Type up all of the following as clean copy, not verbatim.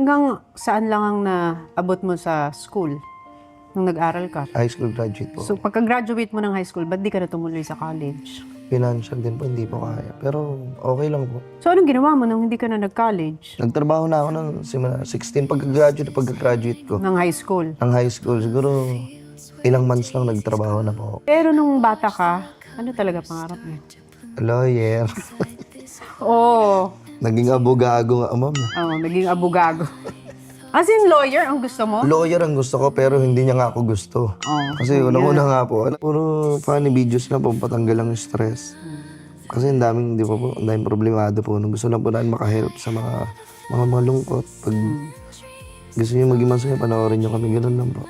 Hanggang saan lang ang naabot mo sa school nung nag-aral ka? High school graduate po. So pagka-graduate mo ng high school, ba't di ka na tumuloy sa college? Financial din po, hindi po kaya. Pero okay lang po. So anong ginawa mo nung hindi ka na nag-college? Nagtrabaho na ako ng simula 16 pagka-graduate ko. Ng high school? Ng high school, siguro ilang months lang nagtrabaho na po. Pero nung bata ka, ano talaga pangarap mo? Lawyer. Oo. Naging abogago nga, ma'am. Naging abogado. As in lawyer ang gusto mo? Lawyer ang gusto ko pero hindi niya nga ako gusto. Kasi unang-una nga po, puro funny videos na po, patanggal lang yung stress. Kasi ang daming, di ba po, ang daming problemado po. Gusto lang po natin makahelp sa mga malungkot. Pag gusto niyo maging masaya, panoorin niyo kami, ganun lang po.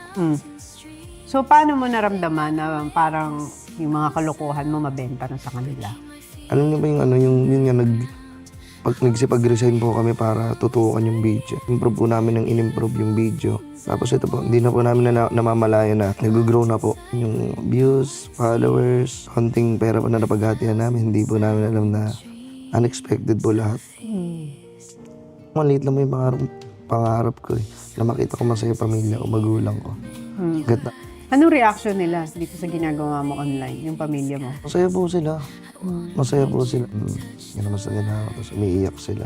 So paano mo naramdaman na parang yung mga kalokohan mo mabenta na sa kanila? Alam niyo ba yung yun nga pag nagsipag-resign po kami para tutukan yung video. Improve po namin ng in-improve yung video. Tapos ito po, hindi na po namin namamalaya na nag-grow na po yung views, followers, konting pera pa na napaghatihan namin. Hindi po namin alam na unexpected po lahat. Maliit lang mo yung pangarap ko eh. Na makita ko masaya pamilya o magulang ko. Ganda. Anong reaction nila dito sa ginagawa mo online, yung pamilya mo? Masaya po sila. Masaya po sila. Yan naman sa ginawa ko. Tapos umiiyak sila.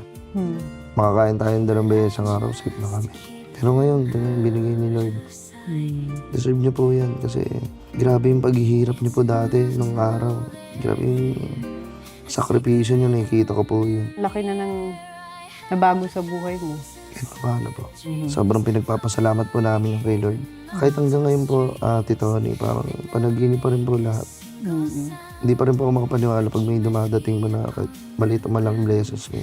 Makakain tayo ng 2 beses ang araw, safe na kami. Pero ngayon, ito yung binigay ni Lord. Deserve niyo po yan kasi grabe yung paghihirap niyo po dati nung araw. Grabe yung sakripisyo niyo, nakikita ko po yun. Laki na ng nabago sa buhay mo. Kahit paano po. Sobrang pinagpapasalamat po namin kay Lord. Kahit hanggang ngayon po, Tito Honey, parang panaginip pa rin po lahat. Hindi pa rin po ako makapaniwala pag may dumadating mo na kahit maliit o malang blessings mo.